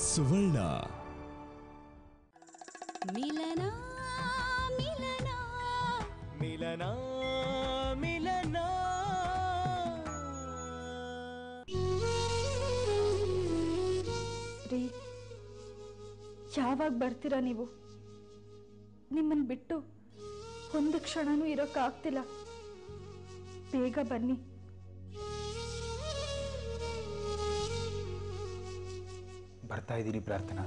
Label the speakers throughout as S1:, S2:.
S1: ಸುವರ್ಣ.
S2: ಮಿಲನ ಮಿಲನ
S3: ಮಿಲನ ಮಿಲನ.
S4: ರೀ, ಯಾವಾಗ ಬರ್ತೀರಾ ನೀವು? ನಿಮ್ಮನ್ನು ಬಿಟ್ಟು ಒಂದು ಕ್ಷಣನೂ ಇರೋಕ್ಕಾಗ್ತಿಲ್ಲ. ಬೇಗ ಬನ್ನಿ.
S5: ಬರ್ತಾ ಇದ್ದೀನಿ ಪ್ರಾರ್ಥನಾ.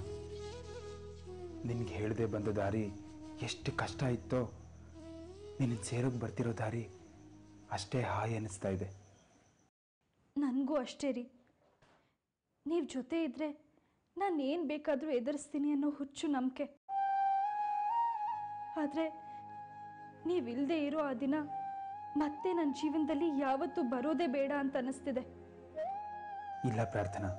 S5: ನಿನಗೆ ಹೇಳದೆ ಬಂದ ದಾರಿ ಎಷ್ಟು ಕಷ್ಟ ಇತ್ತೋ, ನಿನ್ನ ಸೇರೋಕ್ಕೆ ಬರ್ತಿರೋ ದಾರಿ ಅಷ್ಟೇ ಹಾಯ್ ಅನ್ನಿಸ್ತಾ ಇದೆ.
S4: ನನಗೂ ಅಷ್ಟೇ ರೀ. ನೀವು ಜೊತೆ ಇದ್ದರೆ ನಾನು ಏನು ಬೇಕಾದರೂ ಎದುರಿಸ್ತೀನಿ ಅನ್ನೋ ಹುಚ್ಚು ನಂಬಿಕೆ. ಆದರೆ ನೀವಿಲ್ಲದೆ ಇರೋ ಆ ದಿನ ಮತ್ತೆ ನನ್ನ ಜೀವನದಲ್ಲಿ ಯಾವತ್ತೂ ಬರೋದೇ ಬೇಡ ಅಂತ ಅನ್ನಿಸ್ತಿದೆ.
S5: ಇಲ್ಲ ಪ್ರಾರ್ಥನಾ,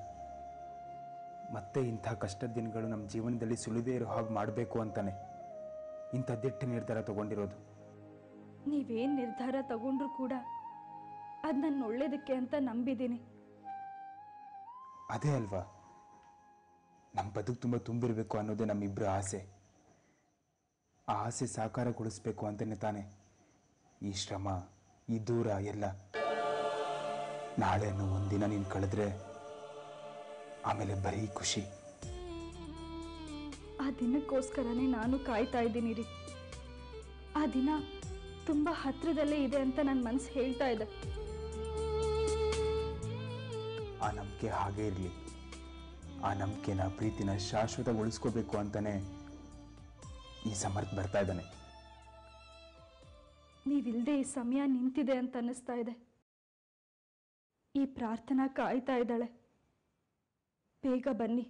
S5: ಮತ್ತೆ ಇಂಥ ಕಷ್ಟದ ದಿನಗಳು ನಮ್ಮ ಜೀವನದಲ್ಲಿ ಸುಳಿದೇ ಇರೋ ಹಾಗೆ ಮಾಡಬೇಕು ಅಂತಾನೆ ಇಂಥ ದಿಟ್ಟ ನಿರ್ಧಾರ ತಗೊಂಡಿರೋದು.
S4: ನೀವೇನು ನಿರ್ಧಾರ ತಗೊಂಡ್ರೂ ಕೂಡ ಅದು ನನ್ನ ಒಳ್ಳೇದಕ್ಕೆ ಅಂತ ನಂಬಿದ್ದೀನಿ.
S5: ಅದೇ ಅಲ್ವಾ ನಮ್ಮ ಬದುಕು ತುಂಬ ತುಂಬಿರಬೇಕು ಅನ್ನೋದೇ ನಮ್ಮಿಬ್ಬರ ಆಸೆ. ಆ ಆಸೆ ಸಾಕಾರಗೊಳಿಸ್ಬೇಕು ಅಂತಲೇ ತಾನೆ ಈ ಶ್ರಮ, ಈ ದೂರ ಎಲ್ಲ. ನಾಳೆನೂ ಒಂದಿನ ನೀನು ಕಳೆದ್ರೆ ಆಮೇಲೆ ಬರೀ ಖುಷಿ.
S4: ಆ ದಿನಕ್ಕೋಸ್ಕರನೇ ನಾನು ಕಾಯ್ತಾ ಇದ್ದೀನಿ ರೀ. ಆ ದಿನ ತುಂಬ ಹತ್ರದಲ್ಲೇ ಇದೆ ಅಂತ ನನ್ನ ಮನಸ್ಸು ಹೇಳ್ತಾ ಇದೆ.
S5: ಆ ನಂಬಿಕೆ ಹಾಗೇ ಇರಲಿ. ಆ ನಂಬಿಕೆನ, ಪ್ರೀತಿನ ಶಾಶ್ವತಗೊಳಿಸ್ಕೋಬೇಕು ಅಂತಾನೆ ಈ ಸಮರ್ಥ ಬರ್ತಾ ಇದ್ದಾನೆ.
S4: ನೀವಿಲ್ಲದೆ ಈ ಸಮಯ ನಿಂತಿದೆ ಅಂತ ಅನ್ನಿಸ್ತಾ ಇದೆ. ಈ ಪ್ರಾರ್ಥನಾ ಕಾಯ್ತಾ ಇದ್ದಾಳೆ. ಬೇಗ ಬನ್ನಿ.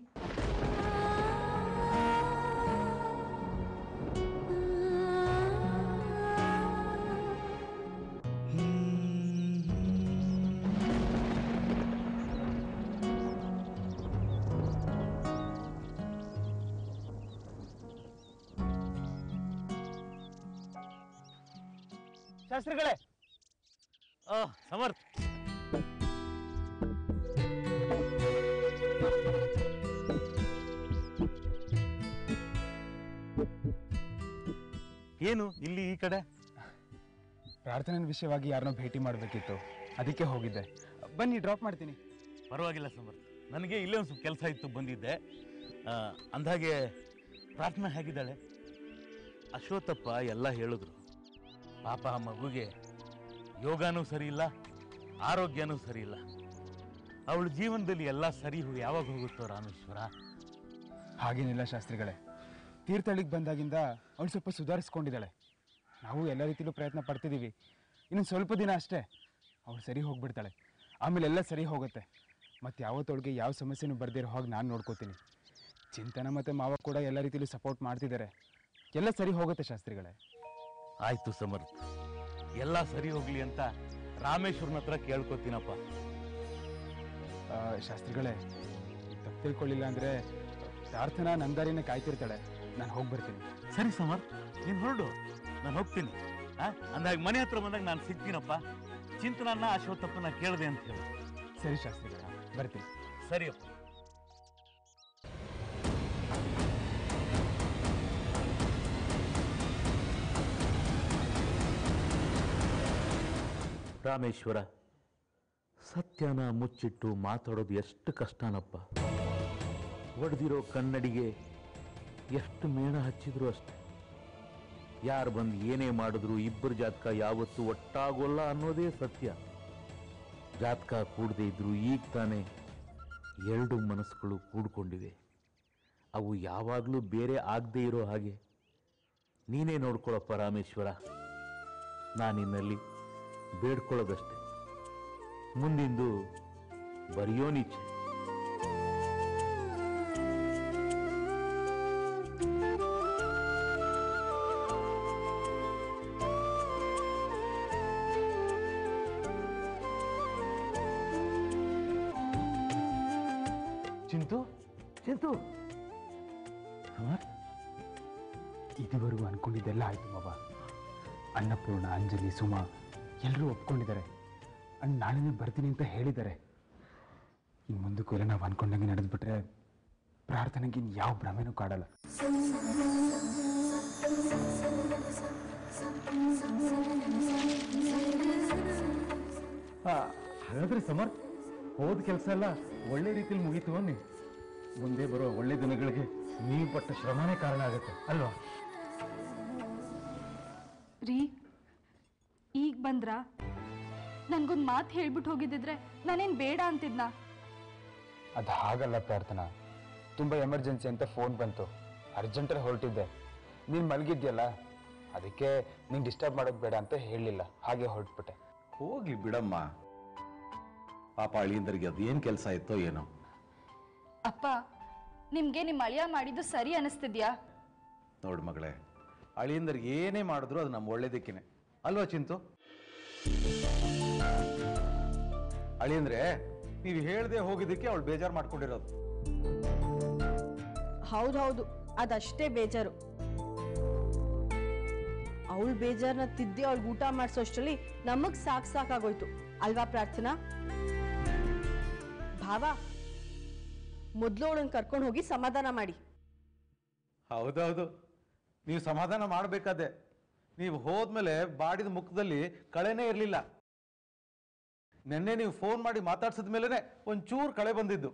S3: ಶಾಸ್ತ್ರಿಗಳೇ. ಸಮರ್ಥ, ಏನು ಇಲ್ಲಿ ಈ ಕಡೆ?
S5: ಪ್ರಾರ್ಥನೆ ವಿಷಯವಾಗಿ ಯಾರನ್ನೋ ಭೇಟಿ ಮಾಡಬೇಕಿತ್ತು, ಅದಕ್ಕೆ ಹೋಗಿದ್ದೆ. ಬನ್ನಿ, ಡ್ರಾಪ್ ಮಾಡ್ತೀನಿ.
S6: ಪರವಾಗಿಲ್ಲ ಸಮರ್ಥ, ನನಗೆ ಇಲ್ಲೇ ಒಂದು ಸ್ವಲ್ಪ ಕೆಲಸ ಇತ್ತು, ಬಂದಿದ್ದೆ. ಅಂದಾಗೆ ಪ್ರಾರ್ಥನಾ ಹೇಗಿದ್ದಾಳೆ? ಅಶ್ವತ್ಥಪ್ಪ ಎಲ್ಲ ಹೇಳಿದ್ರು. ಪಾಪ ಆ ಮಗುಗೆ ಯೋಗನೂ ಸರಿ ಇಲ್ಲ, ಆರೋಗ್ಯನೂ ಸರಿ ಇಲ್ಲ. ಅವಳ ಜೀವನದಲ್ಲಿ ಎಲ್ಲ ಸರಿ ಯಾವಾಗ ಹೋಗುತ್ತೋ ರಾಮೇಶ್ವರ?
S5: ಹಾಗೇನಿಲ್ಲ ಶಾಸ್ತ್ರಿಗಳೇ, ತೀರ್ಥಹಳ್ಳಿಗೆ ಬಂದಾಗಿಂದ ಅವಳು ಸ್ವಲ್ಪ ಸುಧಾರಿಸ್ಕೊಂಡಿದ್ದಾಳೆ. ನಾವು ಎಲ್ಲ ರೀತಿಯಲ್ಲೂ ಪ್ರಯತ್ನ ಪಡ್ತಿದ್ದೀವಿ. ಇನ್ನೊಂದು ಸ್ವಲ್ಪ ದಿನ ಅಷ್ಟೇ ಅವಳು ಸರಿ ಹೋಗ್ಬಿಡ್ತಾಳೆ. ಆಮೇಲೆ ಎಲ್ಲ ಸರಿ ಹೋಗುತ್ತೆ. ಮತ್ತು ಯಾವತ್ತೊಳಗೆ ಯಾವ ಸಮಸ್ಯೆನೂ ಬರ್ದಿರೋ ಹಾಗೆ ನಾನು ನೋಡ್ಕೋತೀನಿ. ಚಿಂತನ ಮತ್ತು ಮಾವ ಕೂಡ ಎಲ್ಲ ರೀತಿಯಲ್ಲೂ ಸಪೋರ್ಟ್ ಮಾಡ್ತಿದ್ದಾರೆ. ಎಲ್ಲ ಸರಿ ಹೋಗುತ್ತೆ ಶಾಸ್ತ್ರಿಗಳೇ.
S6: ಆಯ್ತು ಸಮರ್ಥ, ಎಲ್ಲ ಸರಿ ಹೋಗ್ಲಿ ಅಂತ ರಾಮೇಶ್ವರನ ಹತ್ರ ಕೇಳ್ಕೊತೀನಪ್ಪ.
S5: ಶಾಸ್ತ್ರಿಗಳೇ, ತಪ್ಪು ತಿಳ್ಕೊಳ್ಳಿಲ್ಲ ಅಂದರೆ ಪ್ರಾರ್ಥನಾ ನಂದಾರಿನ ಕಾಯ್ತಿರ್ತಾಳೆ. ನಾನು ಹೋಗಿ ಬರ್ತೀನಿ.
S6: ಸರಿ ಸಮರ್ಥ, ನೀನು ಹೊರಡು, ನಾನು ಹೋಗ್ತೀನಿ. ಅಂದಾಗ ಮನೆ ಹತ್ರ ಬಂದಾಗ ನಾನು ಸಿಗ್ತೀನಪ್ಪ. ಚಿಂತನನ್ನ ಅಶ್ವತ್ಥಪ್ಪನ ಕೇಳಿದೆ ಅಂತ ಹೇಳಿ.
S5: ಸರಿ ಶಾಸ್ತ್ರಿಗಳ, ಬರ್ತೀನಿ.
S6: ಸರಿಯಪ್ಪ. ರಾಮೇಶ್ವರ, ಸತ್ಯನ ಮುಚ್ಚಿಟ್ಟು ಮಾತಾಡೋದು ಎಷ್ಟು ಕಷ್ಟನಪ್ಪ. ಒಡೆದಿರೋ ಕನ್ನಡಿಗೆ ಎಷ್ಟು ಮೇಣ ಹಚ್ಚಿದ್ರು ಅಷ್ಟೆ. ಯಾರು ಬಂದು ಏನೇ ಮಾಡಿದ್ರು ಇಬ್ಬರು ಜಾತಕ ಯಾವತ್ತೂ ಒಟ್ಟಾಗೋಲ್ಲ ಅನ್ನೋದೇ ಸತ್ಯ. ಜಾತಕ ಕೂಡದೇ ಇದ್ರು ಈಗ ತಾನೇ ಎರಡು ಮನಸ್ಸುಗಳು ಕೂಡ್ಕೊಂಡಿವೆ. ಅವು ಯಾವಾಗಲೂ ಬೇರೆ ಆಗದೇ ಇರೋ ಹಾಗೆ ನೀನೇ ನೋಡ್ಕೊಳಪ್ಪ ರಾಮೇಶ್ವರ. ನಾನಿನ್ನಲ್ಲಿ ಬೇಡ್ಕೊಳ್ಳೋದಷ್ಟೆ, ಮುಂದಿಂದು ಬರೆಯೋನಿಚ್ಛೆ.
S5: ಚಿಂತು,
S6: ಚಿಂತು,
S5: ಇದುವರೆಗೂ ಅನ್ಕೊಂಡಿದ್ದೆಲ್ಲ ಆಯ್ತು ಮಾವ. ಅನ್ನಪೂರ್ಣ, ಅಂಜಲಿ, ಸುಮಾ ಎಲ್ಲರೂ ಒಪ್ಕೊಂಡಿದ್ದಾರೆ. ನಾಳೆನೇ ಬರ್ತೀನಿ ಅಂತ ಹೇಳಿದ್ದಾರೆ. ಇನ್ನು ಮುಂದಕ್ಕೂ ಎಲ್ಲ ನಾವು ಅನ್ಕೊಂಡಂಗೆ ನಡೆದ್ಬಿಟ್ರೆ ಪ್ರಾರ್ಥನೆಗೆ ಇನ್ನು ಯಾವ ಭ್ರಮೆನೂ ಕಾಡಲ್ಲ.
S3: ಹಾಗಾದ್ರೆ ಸಮರ್ಥ್, ಹೋದ ಕೆಲಸ ಎಲ್ಲ ಒಳ್ಳೆ ರೀತಿಯಲ್ಲಿ ಮುಗೀತು ಅನ್ನಿ. ಮುಂದೆ ಬರೋ ಒಳ್ಳೆ ದಿನಗಳಿಗೆ ನೀವು ಪಟ್ಟ ಶ್ರಮನೇ ಕಾರಣ ಆಗುತ್ತೆ ಅಲ್ವಾ?
S4: ರೀ, ಈಗ ಬಂದ್ರಾ? ನನ್ಗೊಂದು ಮಾತು ಹೇಳ್ಬಿಟ್ಟು ಹೋಗಿದ್ದಿದ್ರೆ ನಾನೇನು ಬೇಡ ಅಂತಿದ್ನಾ?
S5: ಅದು ಹಾಗಲ್ಲ ಪ್ರಾರ್ಥನಾ, ತುಂಬ ಎಮರ್ಜೆನ್ಸಿ ಅಂತ ಫೋನ್ ಬಂತು, ಅರ್ಜೆಂಟಲ್ಲಿ ಹೊರಟಿದ್ದೆ. ನೀನು ಮಲಗಿದ್ಯಲ್ಲ, ಅದಕ್ಕೆ ನೀನು ಡಿಸ್ಟರ್ಬ್ ಮಾಡೋದು ಬೇಡ ಅಂತ ಹೇಳಲಿಲ್ಲ, ಹಾಗೆ ಹೊರಟ್ಬಿಟ್ಟೆ.
S1: ಹೋಗ್ಲಿ ಬಿಡಮ್ಮ, ಪಾಪ ಅಳಿಯಂದರಿಗೆ ಅದೇನು ಕೆಲಸ ಇತ್ತೋ ಏನೋ.
S4: ಅಪ್ಪ, ನಿಮ್ಗೆ ನಿಮ್ಮ ಅಳಿಯ ಮಾಡಿದ್ದು ಸರಿ ಅನಿಸ್ತಿದ್ಯಾ?
S1: ನೋಡು ಮಗಳೇ, ಅಳಿಯಂದರಿಗೆ ಏನೇ ಮಾಡಿದ್ರು ಅದು ನಮ್ಮ ಒಳ್ಳೇದಕ್ಕೇನೆ ಅಲ್ವಾ ಚಿಂತು? ಅಳಿಯಂದ್ರೆ ನೀವು ಹೇಳ್ದೆ ಹೋಗಿದ್ದಕ್ಕೆ ಅವಳು ಬೇಜಾರು ಮಾಡ್ಕೊಂಡಿರೋದು.
S7: ಹೌದೌದು, ಅದಷ್ಟೇ ಬೇಜಾರು. ಅವಳು ಬೇಜಾರನ್ನ ತಿದ್ದಿ ಅವಳಿಗೆ ಊಟ ಮಾಡಿಸೋಷ್ಟರಲ್ಲಿ ನಮಗ್ ಸಾಕಾಗೋಯ್ತು ಅಲ್ವಾ ಪ್ರಾರ್ಥನಾ? ಭಾವ, ಮೊದ್ಲು ಅವಳನ್ನ ಕರ್ಕೊಂಡು ಹೋಗಿ ಸಮಾಧಾನ ಮಾಡಿ.
S1: ಹೌದೌದು, ನೀವು ಸಮಾಧಾನ ಮಾಡಬೇಕಾದೆ. ನೀವು ಹೋದ್ಮೇಲೆ ಬಾಡಿದ ಮುಖದಲ್ಲಿ ಕಳೆನೇ ಇರಲಿಲ್ಲ. ನಿನ್ನೆ ನೀವು ಫೋನ್ ಮಾಡಿ ಮಾತಾಡ್ಸಿದ ಮೇಲೆನೆ ಒಂಚೂರು ಕಳೆ ಬಂದಿದ್ದು.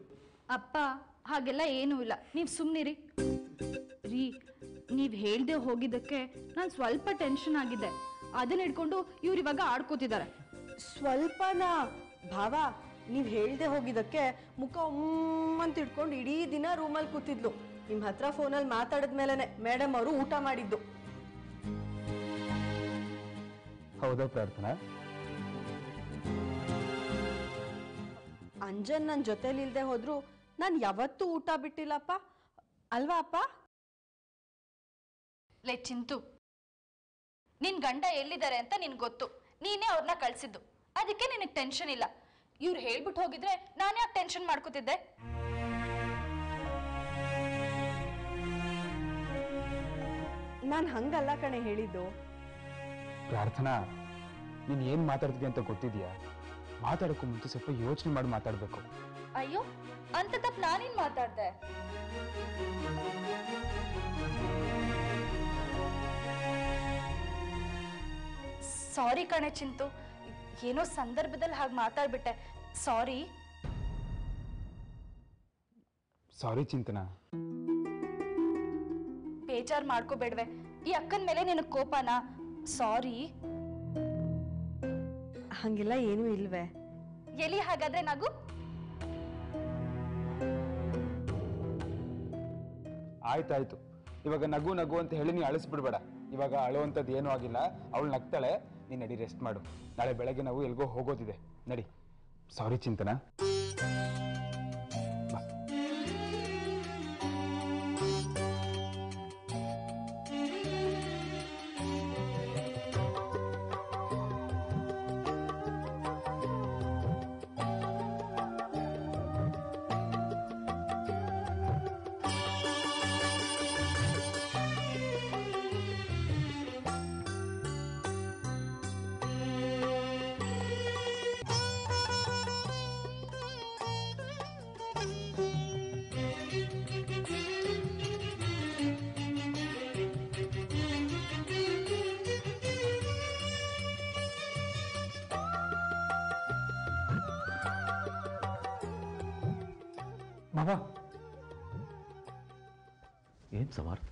S4: ಅಪ್ಪ, ಹಾಗೆಲ್ಲ ಏನೂ ಇಲ್ಲ, ನೀವು ಸುಮ್ಮನಿರಿ. ರೀ, ನೀವು ಹೇಳ್ದೆ ಹೋಗಿದ್ದಕ್ಕೆ ನಾನು ಸ್ವಲ್ಪ ಟೆನ್ಷನ್ ಆಗಿದೆ. ಅದನ್ನ ಹಿಡ್ಕೊಂಡು ಇವ್ರು ಇವಾಗ ಆಡ್ಕೋತಿದ್ದಾರೆ.
S7: ಸ್ವಲ್ಪನಾ ಭಾವ? ನೀವ್ ಹೇಳ್ದೆ ಹೋಗಿದ್ದಕ್ಕೆ ಮುಖ ಅಂತ ಇಟ್ಕೊಂಡು ಇಡೀ ದಿನ ರೂಮಲ್ಲಿ ಕೂತಿದ್ಲು. ನಿಮ್ ಹತ್ರ ಫೋನಲ್ಲಿ ಮಾತಾಡಿದ್ಮೇಲೆನೆ ಮೇಡಮ್ ಅವರು ಊಟ ಮಾಡಿದ್ದು.
S5: ಹೌದಾ ಪ್ರಾರ್ಥನಾ?
S7: ಅಂಜನ್ ನನ್ನ ಜೊತೆಲಿ ಇಲ್ದೆ ಹೋದ್ರು ನಾನು ಯಾವತ್ತೂ ಊಟ ಬಿಟ್ಟಿಲ್ಲಪ್ಪ, ಅಲ್ವಾ ಅಪ್ಪ?
S4: ಲೇ ಚಿಂತು, ನಿನ್ ಗಂಡ ಎಲ್ಲಿದ್ದಾರೆ ಅಂತ ನಿನ್ ಗೊತ್ತು, ನೀನೇ ಅವ್ರನ್ನ ಕಳ್ಸಿದ್ದು, ಅದಕ್ಕೆ ನಿನಗೆ ಟೆನ್ಷನ್ ಇಲ್ಲ. ಇವ್ರು ಹೇಳ್ಬಿಟ್ಟು ಹೋಗಿದ್ರೆ ನಾನು ಯಾಕೆ ಟೆನ್ಷನ್ ಮಾಡ್ಕೋತಿದ್ದೆ?
S7: ನಾನು ಹಂಗಲ್ಲ ಕಣೆ ಹೇಳಿದ್ದು.
S5: ಪ್ರಾರ್ಥನಾ, ನೀನು ಏನು ಮಾತಾಡ್ತಿದ್ಯಾ ಅಂತ ಗೊತ್ತಿದ್ಯಾ? ಮಾತಾಡೋಕ್ಕೂ ಮುಂಚೆ ಸ್ವಲ್ಪ ಯೋಚನೆ ಮಾಡಿ ಮಾತಾಡಬೇಕು.
S4: ಅಯ್ಯೋ, ಅಂತ ತಪ್ಪು ನಾನೇನ್ ಮಾತಾಡ್ದೆ? ಸಾರಿ ಕಣೆ ಚಿಂತು, ಏನೋ ಸಂದರ್ಭದಲ್ಲಿ ಹಾಗೆ ಮಾತಾಡ್ಬಿಟ್ಟೆ, ಸಾರಿ.
S5: ಸಾರಿ ಚಿಂತನಾ.
S4: ಬೇಜಾರ್ ಮಾಡ್ಕೋಬೇಡ್ವೆ, ಈ ಅಕ್ಕನ ಮೇಲೆ ನಿನಗೆ ಕೋಪನಾ? ಸಾರಿ.
S7: ಹಂಗೆಲ್ಲ ಏನೂ ಇಲ್ವೇ?
S4: ಎಲ್ಲಿ ಹಾಗಾದ್ರೆ ನಗು?
S5: ಆಯ್ತಾಯ್ತು, ಇವಾಗ ನಗು ನಗು ಅಂತ ಹೇಳಿ ನೀ ಅಳಿಸ್ಬಿಡ್ಬೇಡ. ಇವಾಗ ಅಳುವಂಥದ್ದು ಏನೂ ಆಗಿಲ್ಲ, ಅವಳು ನಗ್ತಾಳೆ. ನೀನು ನಡಿ, ರೆಸ್ಟ್ ಮಾಡು. ನಾಳೆ ಬೆಳಗ್ಗೆ ನಾವು ಎಲ್ಗೋ ಹೋಗೋದಿದೆ, ನಡಿ. ಸಾರಿ ಚಿಂತನಾ.
S1: ಮಾವ, ಏನ್ ಸಮರ್ಥ?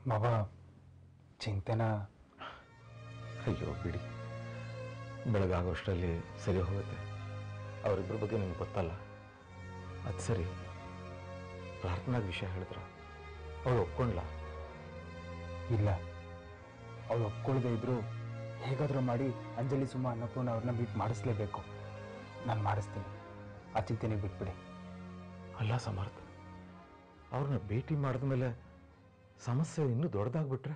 S5: ಮಾವ, ಚಿಂತನ.
S1: ಅಯ್ಯೋ ಬಿಡಿ, ಬೆಳಗಾಗೋಷ್ಟರಲ್ಲಿ ಸರಿ ಹೋಗುತ್ತೆ. ಅವರಿಬ್ಬರ ಬಗ್ಗೆ ನಿಮ್ಗೆ ಗೊತ್ತಲ್ಲ. ಅದು ಸರಿ, ಪ್ರಾರ್ಥನಾಗ ವಿಷಯ ಹೇಳಿದ್ರ ಅವಳು ಒಪ್ಕೊಂಡ್ಲ?
S5: ಇಲ್ಲ, ಅವಳು ಒಪ್ಕೊಳ್ಳದೆ ಇದ್ರು ಹೇಗಾದರೂ ಮಾಡಿ ಅಂಜಲಿ, ಸುಮ್ಮ, ಅನ್ನಪೂರ್ಣ ಅವ್ರನ್ನ ಮೀಟ್ ಮಾಡಿಸ್ಲೇಬೇಕು. ನಾನು ಮಾಡಿಸ್ತೀನಿ, ಆ ಚಿಂತೆನೆ ಬಿಟ್ಬಿಡಿ.
S1: ಅಲ್ಲ ಸಮರ್ಥ, ಅವ್ರನ್ನ ಭೇಟಿ ಮಾಡಿದ್ಮೇಲೆ ಸಮಸ್ಯೆ ಇನ್ನೂ ದೊಡ್ಡದಾಗ್ಬಿಟ್ರೆ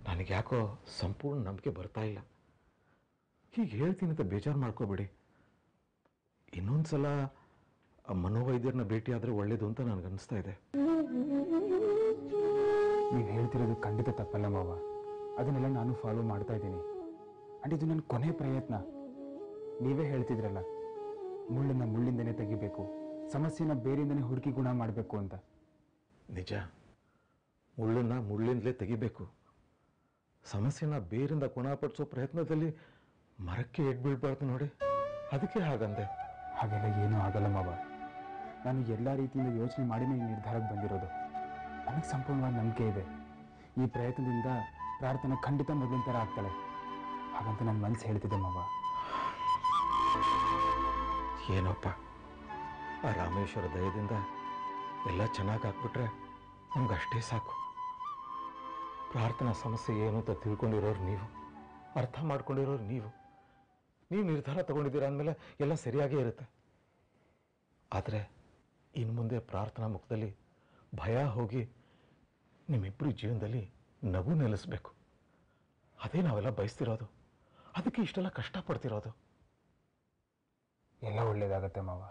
S1: ನನಗೆ ಯಾಕೋ ಸಂಪೂರ್ಣ ನಂಬಿಕೆ ಬರ್ತಾ ಇಲ್ಲ. ಹೀಗೆ ಹೇಳ್ತೀನಿ ಅಂತ ಬೇಜಾರು ಮಾಡ್ಕೋಬೇಡಿ. ಇನ್ನೊಂದ್ಸಲ ಮನೋವೈದ್ಯರನ್ನ ಭೇಟಿ ಆದರೆ ಒಳ್ಳೇದು ಅಂತ ನನಗನ್ನಿಸ್ತಾ ಇದೆ.
S5: ನೀವು ಹೇಳ್ತಿರೋದು ಖಂಡಿತ ತಪ್ಪಲ್ಲ ಮಾವ, ಅದನ್ನೆಲ್ಲ ನಾನು ಫಾಲೋ ಮಾಡ್ತಾ ಇದ್ದೀನಿ. ಆ್ಯಂಡ್ ಇದು ನನ್ನ ಕೊನೆ ಪ್ರಯತ್ನ. ನೀವೇ ಹೇಳ್ತಿದ್ರಲ್ಲ, ಮುಳ್ಳನ್ನ ಮುಳ್ಳಿಂದನೇ ತೆಗಿಬೇಕು, ಸಮಸ್ಯೆನ ಬೇರಿಂದನೇ ಹುಡುಕಿ ಗುಣ ಮಾಡಬೇಕು ಅಂತ.
S3: ನಿಜ, ಮುಳ್ಳನ್ನ ಮುಳ್ಳಿಂದಲೇ ತೆಗಿಬೇಕು. ಸಮಸ್ಯೆನ ಬೇರಿಂದ ಗುಣಪಡಿಸೋ ಪ್ರಯತ್ನದಲ್ಲಿ ಮರಕ್ಕೆ ಬೀಳ್ಬಾರ್ದು ನೋಡಿ, ಅದಕ್ಕೆ ಹಾಗಂದೆ.
S5: ಹಾಗೆಲ್ಲ ಏನೂ ಆಗಲ್ಲ ಮಾವ. ನಾನು ಎಲ್ಲ ರೀತಿಯಿಂದ ಯೋಚನೆ ಮಾಡಿನೇ ಈ ನಿರ್ಧಾರಕ್ಕೆ ಬಂದಿರೋದು. ನನಗೆ ಸಂಪೂರ್ಣವಾದ ನಂಬಿಕೆ ಇದೆ, ಈ ಪ್ರಯತ್ನದಿಂದ ಪ್ರಾರ್ಥನೆ ಖಂಡಿತ ಮೊದಲಿನ ಥರ ಆಗ್ತಾಳೆ. ಹಾಗಂತ ನನ್ನ ಮನಸ್ಸು ಹೇಳ್ತಿದೆ ಮಾವ.
S3: ಏನಪ್ಪ, ಆ ರಾಮೇಶ್ವರ ದಯದಿಂದ ಎಲ್ಲ ಚೆನ್ನಾಗಿ ಆಗ್ಬಿಟ್ರೆ ನಮ್ಗೆ ಅಷ್ಟೇ ಸಾಕು. ಪ್ರಾರ್ಥನಾ ಸಮಸ್ಯೆ ಏನು ಅಂತ ತಿಳ್ಕೊಂಡಿರೋರು ನೀವು, ಅರ್ಥ ಮಾಡ್ಕೊಂಡಿರೋರು ನೀವು ನಿರ್ಧಾರ ತಗೊಂಡಿದ್ದೀರ ಅಂದಮೇಲೆ ಎಲ್ಲ ಸರಿಯಾಗೇ ಇರುತ್ತೆ. ಆದರೆ ಇನ್ನು ಮುಂದೆ ಪ್ರಾರ್ಥನಾ ಮುಖದಲ್ಲಿ ಭಯ ಹೋಗಿ ನಿಮ್ಮಿಬ್ಬರು ಜೀವನದಲ್ಲಿ ನಗು ನೆಲೆಸ್ಬೇಕು. ಅದೇ ನಾವೆಲ್ಲ ಬಯಸ್ತಿರೋದು, ಅದಕ್ಕೆ ಇಷ್ಟೆಲ್ಲ ಕಷ್ಟಪಡ್ತಿರೋದು.
S5: ಎಲ್ಲ ಒಳ್ಳೇದಾಗತ್ತೆ ಮಾವ.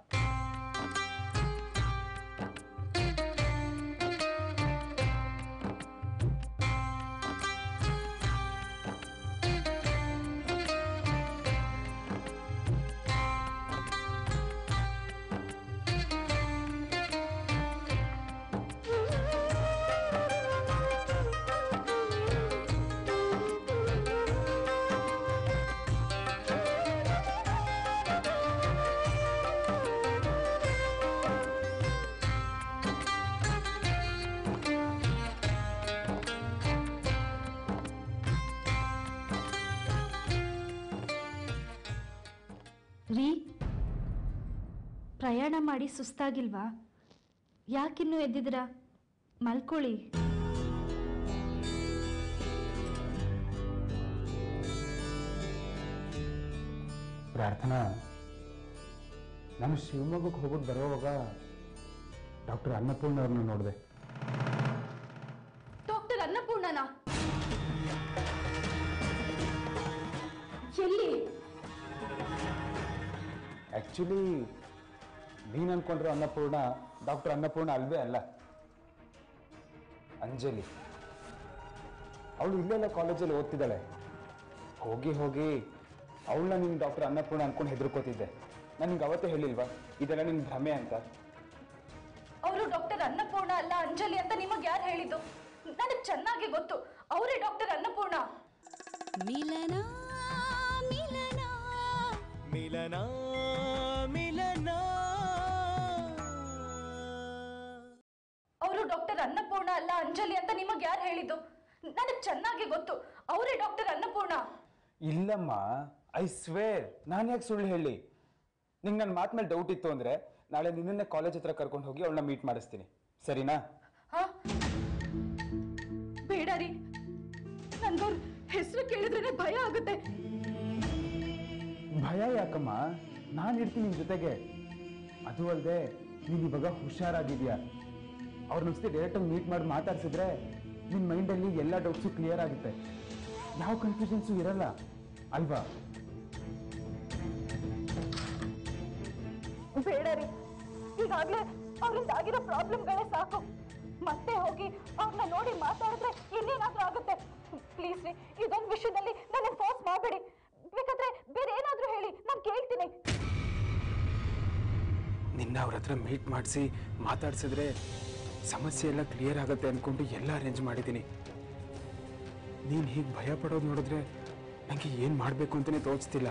S4: ರೀ, ಪ್ರಯಾಣ ಮಾಡಿ ಸುಸ್ತಾಗಿಲ್ವಾ? ಯಾಕಿನ್ನೂ ಎದ್ದಿದ್ದೀರಾ? ಮಲ್ಕೊಳ್ಳಿ.
S5: ಪ್ರಾರ್ಥನಾ, ನಾನು ಶಿವಮೊಗ್ಗಕ್ಕೆ ಹೋಗೋದು ಬರೋವಾಗ ಡಾಕ್ಟರ್ ಅನ್ನಪೂರ್ಣ ಅವ್ರನ್ನ ನೋಡಿದೆ.
S4: ಡಾಕ್ಟರ್ ಅನ್ನಪೂರ್ಣನಾ? ಎಲ್ಲಿ?
S5: ಆ್ಯಕ್ಚುಲಿ ನೀನು ಅನ್ಕೊಂಡ್ರೆ ಅನ್ನಪೂರ್ಣ ಡಾಕ್ಟರ್ ಅನ್ನಪೂರ್ಣ ಅಲ್ವೇ ಅಲ್ಲ, ಅಂಜಲಿ. ಅವಳು ಇಲ್ಲೆಲ್ಲ ಕಾಲೇಜಲ್ಲಿ ಓದ್ತಿದ್ದಾಳೆ. ಹೋಗಿ ಹೋಗಿ ಅವಳನ್ನ ನೀನು ಡಾಕ್ಟರ್ ಅನ್ನಪೂರ್ಣ ಅನ್ಕೊಂಡು ಹೆದರ್ಕೋತಿದ್ದೆ. ನಾನು ನಿಂಗೆ ಅವತ್ತೇ ಹೇಳಿಲ್ವಾ ಇದೆಲ್ಲ ನಿನ್ನ ಭ್ರಮೆ ಅಂತ?
S4: ಅವರು ಡಾಕ್ಟರ್ ಅನ್ನಪೂರ್ಣ ಅಲ್ಲ ಅಂಜಲಿ ಅಂತ ನಿಮಗೆ ಯಾರು ಹೇಳಿದ್ದು? ನನಗೆ ಚೆನ್ನಾಗಿ ಗೊತ್ತು, ಅವರೇ ಡಾಕ್ಟರ್ ಅನ್ನಪೂರ್ಣ.
S2: ಮಿಲನ ಮಿಲನ
S8: ಮಿಲನ ಮಿಲನ.
S4: ಅವರು ಡಾಕ್ಟರ್ ಅನ್ನಪೂರ್ಣ ಅಲ್ಲ ಅಂಜಲಿ ಅಂತ ನಿಮಗೆ ಯಾರು ಹೇಳಿದ್ದು? ನನಗೆ ಚೆನ್ನಾಗಿ ಗೊತ್ತು, ಅವರೇ ಡಾಕ್ಟರ್ ಅನ್ನಪೂರ್ಣ.
S5: ಇಲ್ಲಮ್ಮ, ಐ ಸ್ವೇರ್, ನಾನು ಯಾಕೆ ಸುಳ್ಳು ಹೇಳಿ? ನಿಂಗೆ ನನ್ನ ಮಾತು ಮೇಲೆ ಡೌಟ್ ಇತ್ತು ಅಂದರೆ ನಾಳೆ ನಿನ್ನೆ ಕಾಲೇಜ್ ಹತ್ರ ಕರ್ಕೊಂಡು ಹೋಗಿ ಅವಳನ್ನ ಮೀಟ್ ಮಾಡಿಸ್ತೀನಿ, ಸರಿನಾ?
S4: ಹಾ, ಬೇಡ ರೀ, ನನ್ಗವ್ರ ಹೆಸರು ಕೇಳಿದ್ರೆ ಭಯ ಆಗುತ್ತೆ.
S5: ಭಯ ಯಾಕಮ್ಮ, ನಾನು ಇರ್ತೀನಿ ನಿನ್ನ ಜೊತೆಗೆ. ಅದು ಅಲ್ಲದೆ ನೀನು ಇವಾಗ ಹುಷಾರಾಗಿದ್ಯಾ. ಅವ್ರನ್ನೊಂದ್ಸತಿ ಡೈರೆಕ್ಟಾಗಿ ಮೀಟ್ ಮಾಡಿ ಮಾತಾಡ್ಸಿದ್ರೆ ನಿನ್ನ ಮೈಂಡಲ್ಲಿ ಎಲ್ಲ ಡೌಟ್ಸು ಕ್ಲಿಯರ್ ಆಗುತ್ತೆ, ಯಾವ ಕನ್ಫ್ಯೂಷನ್ಸು ಇರಲ್ಲ ಅಲ್ವಾ?
S4: ಬೇಡ ರೀ, ಈಗಾಗಲೇ ಅವ್ರಿಂದ ಆಗಿರೋ ಪ್ರಾಬ್ಲಮ್ಗಳೇ ಸಾಕು. ಮತ್ತೆ ಹೋಗಿ ಅವ್ರನ್ನ ನೋಡಿ ಮಾತಾಡಿದ್ರೆ ಇನ್ನೇನಾದ್ರೂ ಆಗುತ್ತೆ. ಪ್ಲೀಸ್ ರೀ, ಇದೊಂದು ವಿಷಯದಲ್ಲಿ ನನ್ನ ಫೋರ್ಸ್ ಮಾಡಬೇಡಿ. ಬೇಕಾದ್ರೆ ಬೇರೆ ಏನಾದ್ರೂ ಹೇಳಿ, ನಾನು ಕೇಳ್ತೀನಿ.
S5: ನಿನ್ನ ಅವ್ರ ಹತ್ರ ಮೀಟ್ ಮಾಡಿಸಿ ಮಾತಾಡ್ಸಿದ್ರೆ ಸಮಸ್ಯೆ ಎಲ್ಲ ಕ್ಲಿಯರ್ ಆಗುತ್ತೆ ಅಂದ್ಕೊಂಡು ಎಲ್ಲ ಅರೇಂಜ್ ಮಾಡಿದ್ದೀನಿ. ನೀನು ಹೀಗೆ ಭಯ ಪಡೋದು ನೋಡಿದ್ರೆ ನನಗೆ ಏನು ಮಾಡಬೇಕು ಅಂತಲೇ ತೋಚ್ತಿಲ್ಲ.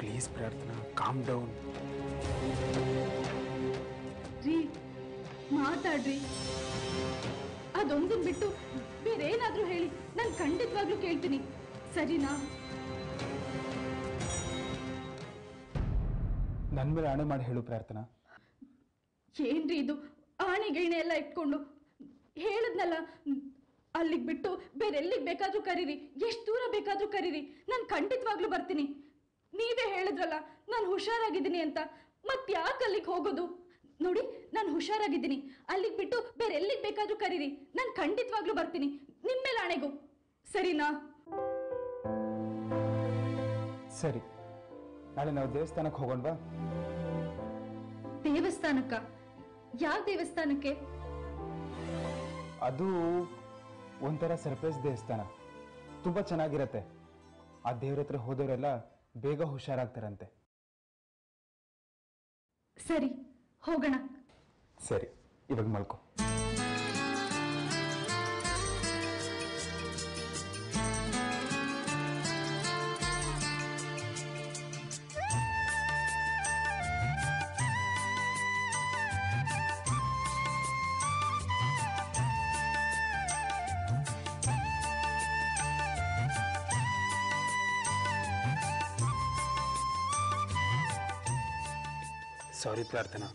S5: ಪ್ಲೀಸ್ ಪ್ರಾರ್ಥನಾ, ಕಾಮ್ ಡೌನ್.
S4: ರೀ, ಮಾತಾಡ್ರಿ. ಅದೊಂದನ್ ಬಿಟ್ಟು ಬೇರೆ ಏನಾದ್ರೂ ಹೇಳಿ, ನಾನು ಖಂಡಿತವಾಗ್ಲೂ ಕೇಳ್ತೀನಿ, ಸರಿನಾ?
S5: ನನ್ನ ಮೇಲೆ ಆಣೆ ಮಾಡಿ ಹೇಳು ಪ್ರಾರ್ಥನಾ.
S4: ಏನ್ರಿ ಇದು ಆಣೆ ಗೀಣೆ ಎಲ್ಲ ಇಟ್ಕೊಂಡು? ಹೇಳಿದ್ನಲ್ಲ, ಅಲ್ಲಿಗೆ ಬಿಟ್ಟು ಬೇರೆ ಎಲ್ಲಿಗೆ ಬೇಕಾದ್ರೂ ಕರೀರಿ, ಎಷ್ಟು ದೂರ ಬೇಕಾದ್ರೂ ಕರೀರಿ, ನಾನು ಖಂಡಿತವಾಗ್ಲೂ ಬರ್ತೀನಿ. ನೀವೇ ಹೇಳಿದ್ರಲ್ಲ ನಾನು ಹುಷಾರಾಗಿದ್ದೀನಿ ಅಂತ, ಮತ್ತೆ ಯಾಕೆ ಅಲ್ಲಿಗೆ ಹೋಗೋದು? ನೋಡಿ, ನಾನು ಹುಷಾರಾಗಿದ್ದೀನಿ, ಅಲ್ಲಿಗೆ ಬಿಟ್ಟು ಬೇರೆ ಎಲ್ಲಿಗೆ ಬೇಕಾದ್ರೂ ಕರೀರಿ, ನಾನು ಖಂಡಿತವಾಗ್ಲೂ ಬರ್ತೀನಿ, ನಿಮ್ಮ ಮೇಲೆ ಆಣೆಗೂ, ಸರಿನಾ?
S5: ಸರಿ, ನಾಳೆ ನಾವು ದೇವಸ್ಥಾನಕ್ಕೆ ಹೋಗೋಣವಾ?
S4: ದೇವಸ್ಥಾನಕ್ಕ? ಯಾವ ದೇವಸ್ಥಾನಕ್ಕೆ?
S5: ಅದು ಒಂಥರ ಸರ್ಪ್ರೈಸ್ ದೇವಸ್ಥಾನ, ತುಂಬ ಚೆನ್ನಾಗಿರತ್ತೆ. ಆ ದೇವ್ರ ಹತ್ರ ಹೋದವರೆಲ್ಲ ಬೇಗ ಹುಷಾರಾಗ್ತಾರಂತೆ.
S4: ಸರಿ, ಹೋಗೋಣ.
S5: ಸರಿ, ಇವಾಗ ಮಲ್ಕೋ. ಸಾರಿ ಪ್ರಾರ್ಥನಾ,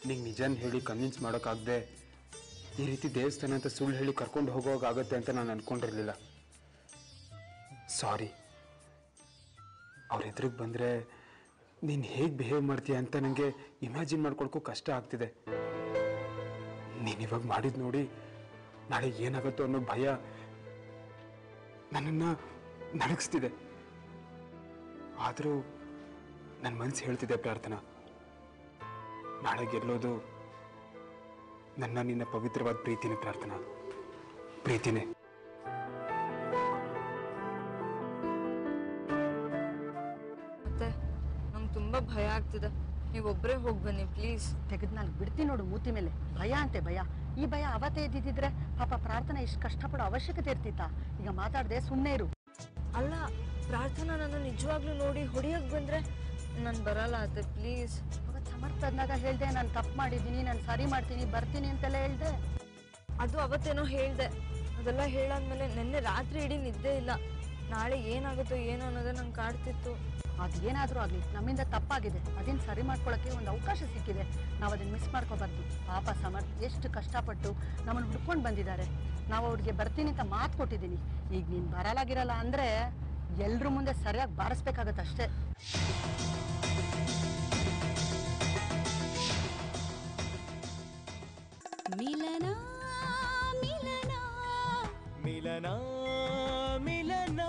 S5: ನಿಂಗೆ ನಿಜಾನ್ ಹೇಳಿ ಕನ್ವಿನ್ಸ್ ಮಾಡೋಕ್ಕಾಗದೆ ಈ ರೀತಿ ದೇವಸ್ಥಾನ ಅಂತ ಸುಳ್ಳು ಹೇಳಿ ಕರ್ಕೊಂಡು ಹೋಗೋವಾಗತ್ತೆ ಅಂತ ನಾನು ಅನ್ಕೊಂಡಿರಲಿಲ್ಲ. ಸಾರಿ. ಅವ್ರ ಎದುರಿಗೆ ಬಂದರೆ ನೀನು ಹೇಗೆ ಬಿಹೇವ್ ಮಾಡ್ತೀಯ ಅಂತ ನನಗೆ ಇಮ್ಯಾಜಿನ್ ಮಾಡ್ಕೊಳಕ್ಕೂ ಕಷ್ಟ ಆಗ್ತಿದೆ. ನೀನು ಇವಾಗ ಮಾಡಿದ್ ನೋಡಿ ನಾಳೆ ಏನಾಗುತ್ತೋ ಅನ್ನೋ ಭಯ ನನ್ನನ್ನು ನಡಗಿಸ್ತಿದೆ. ಆದರೂ ನನ್ನ ಮನಸ್ಸು ಹೇಳ್ತಿದೆ ಪ್ರಾರ್ಥನಾ, ನಾಳೆ ಗೆಲ್ಲೋದು ನಿನ್ನ ಪವಿತ್ರವಾದ ಪ್ರೀತಿನೇ ಪ್ರಾರ್ಥನಾ, ಪ್ರೀತಿನೇ.
S9: ಮತ್ತೆ ನಂಗೆ ತುಂಬಾ ಭಯ ಆಗ್ತಿದೆ. ನೀವೊಬ್ಬರೇ ಹೋಗಿ ಬನ್ನಿ ಪ್ಲೀಸ್.
S7: ತೆಗೆದು ನಾನು ಬಿಡ್ತೀನಿ ನೋಡು ಮೂತಿ ಮೇಲೆ. ಭಯ ಅಂತೆ ಭಯ. ಈ ಭಯ ಅವತ್ತೇ ಇದ್ದಿದ್ರೆ ಪಾಪ ಪ್ರಾರ್ಥನಾ ಇಷ್ಟು ಕಷ್ಟಪಡೋ ಅವಶ್ಯಕತೆ ಇರ್ತಿತ್ತಾ? ಈಗ ಮಾತಾಡದೆ ಸುಮ್ಮನೆ ಇರು.
S9: ಅಲ್ಲ, ಪ್ರಾರ್ಥನಾ ನನ್ನ ನಿಜವಾಗ್ಲೂ ನೋಡಿ ಹೊಡಿಯಕ್ ಬಂದ್ರೆ ನಾನು ಬರಲ್ಲ ಅತ್ತೆ, ಪ್ಲೀಸ್.
S7: ಅವತ್ತು ಸಮರ್ಥ ಬಂದಾಗ ಹೇಳ್ದೆ ನಾನು ತಪ್ಪು ಮಾಡಿದ್ದೀನಿ, ನಾನು ಸರಿ ಮಾಡ್ತೀನಿ, ಬರ್ತೀನಿ ಅಂತೆಲ್ಲ ಹೇಳ್ದೆ.
S9: ಅದು ಅವತ್ತೇನೋ ಹೇಳ್ದೆ. ಅದೆಲ್ಲ ಹೇಳಾದ್ಮೇಲೆ ನಿನ್ನೆ ರಾತ್ರಿ ಇಡೀ ನಿದ್ದೆ ಇಲ್ಲ. ನಾಳೆ ಏನಾಗುತ್ತೋ ಏನೋ ಅನ್ನೋದೇ ನಂಗೆ ಕಾಡ್ತಿತ್ತು.
S7: ಅದು ಏನಾದರೂ ಆಗಲಿ, ನಮ್ಮಿಂದ ತಪ್ಪಾಗಿದೆ. ಅದನ್ನು ಸರಿ ಮಾಡ್ಕೊಳ್ಳೋಕ್ಕೆ ಒಂದು ಅವಕಾಶ ಸಿಕ್ಕಿದೆ. ನಾವು ಅದನ್ನು ಮಿಸ್ ಮಾಡ್ಕೋಬಾರ್ದು. ಪಾಪ ಸಮರ್ಥ ಎಷ್ಟು ಕಷ್ಟಪಟ್ಟು ನಮ್ಮನ್ನು ಹುಡ್ಕೊಂಡು ಬಂದಿದ್ದಾರೆ. ನಾವು ಅವ್ರಿಗೆ ಬರ್ತೀನಿ ಅಂತ ಮಾತು ಕೊಟ್ಟಿದ್ದೀನಿ. ಈಗ ನೀನು ಬರಲಾಗಿರಲ್ಲ ಅಂದರೆ ಎಲ್ಲರ ಮುಂದೆ ಸರಿಯಾಗಿ ಬಾರಿಸ್ಬೇಕಾಗತ್ತೆ ಅಷ್ಟೇ.
S2: ಮಿಲನ ಮಿಲನ
S8: ಮಿಲನ ಮಿಲನ.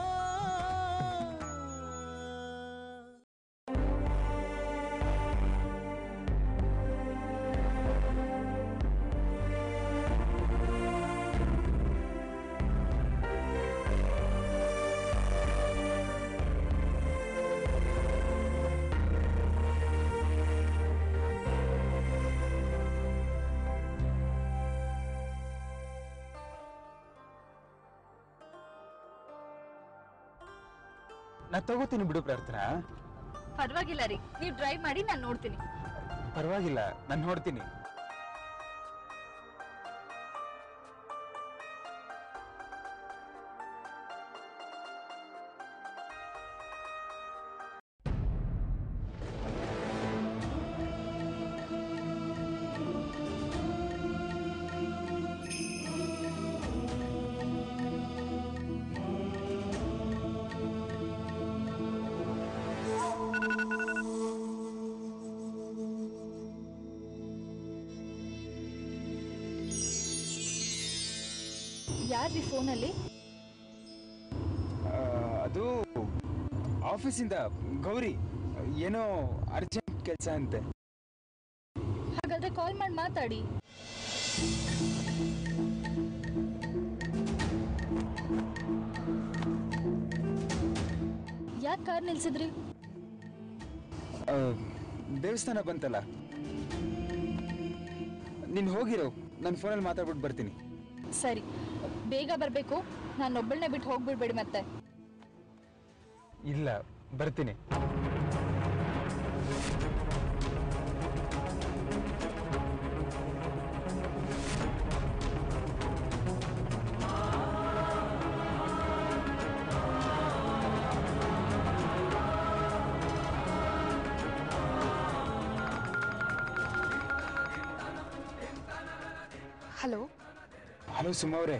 S5: ನಾ ತಗೋತೀನಿ ಬಿಡು ಪ್ರಾರ್ಥನಾ.
S4: ಪರವಾಗಿಲ್ಲ ರೀ, ನೀವು ಡ್ರೈವ್ ಮಾಡಿ, ನಾನು ನೋಡ್ತೀನಿ.
S5: ಪರವಾಗಿಲ್ಲ, ನಾನು ನೋಡ್ತೀನಿ.
S4: ಯಾರ್ರಿ ಫೋನಲ್ಲಿ?
S5: ಅದು ಆಫೀಸಿಂದ ಗೌರಿ, ಏನೋ ಅರ್ಜೆಂಟ್ ಕೆಲಸ ಅಂತೆ.
S4: ಹಾಗಾದ್ರೆ ಕಾಲ್ ಮಾಡಿ ಮಾತಾಡಿ. ಯಾಕೆ ಕಾರ್ ನಿಲ್ಸಿದ್ರಿ?
S5: ದೇವಸ್ಥಾನ ಬಂತಲ್ಲ, ನೀನು ಹೋಗಿರೋ, ನನ್ನ ಫೋನಲ್ಲಿ ಮಾತಾಡ್ಬಿಟ್ಟು ಬರ್ತೀನಿ.
S4: ಸರಿ, ಬೇಗ ಬರಬೇಕು. ನಾನು ಒಬ್ಬಳನ್ನೇ ಬಿಟ್ಟು ಹೋಗ್ಬಿಡ್ಬೇಡಿ ಮತ್ತೆ.
S5: ಇಲ್ಲ, ಬರ್ತೀನಿ.
S10: ಹಲೋ
S5: ಹಲೋ ಸುಮ್ಮ ಅವರೇ,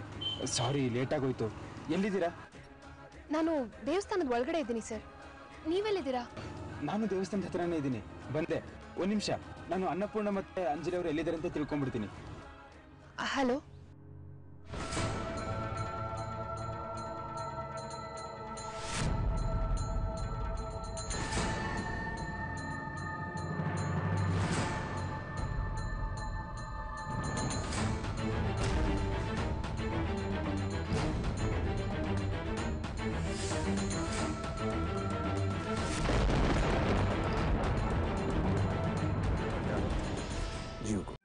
S5: ಸಾರಿ ಲೇಟ್ ಆಗೋಯ್ತು. ಎಲ್ಲಿದ್ದೀರಾ?
S10: ನಾನು ದೇವಸ್ಥಾನದ ಒಳಗಡೆ ಇದ್ದೀನಿ ಸರ್. ನೀವೆಲ್ಲಿದ್ದೀರಾ?
S5: ನಾನು ದೇವಸ್ಥಾನದ ಹತ್ರನೇ ಇದ್ದೀನಿ, ಬಂದೆ. ಒಂದು ನಿಮಿಷ, ನಾನು ಅನ್ನಪೂರ್ಣ ಮತ್ತೆ ಅಂಜಲಿ ಅವರು ಎಲ್ಲಿದ್ದಾರೆ ಅಂತ ತಿಳ್ಕೊಂಡ್ಬಿಡ್ತೀನಿ.
S10: ಹಲೋ
S11: ಜೀವಕ್ಕೂ.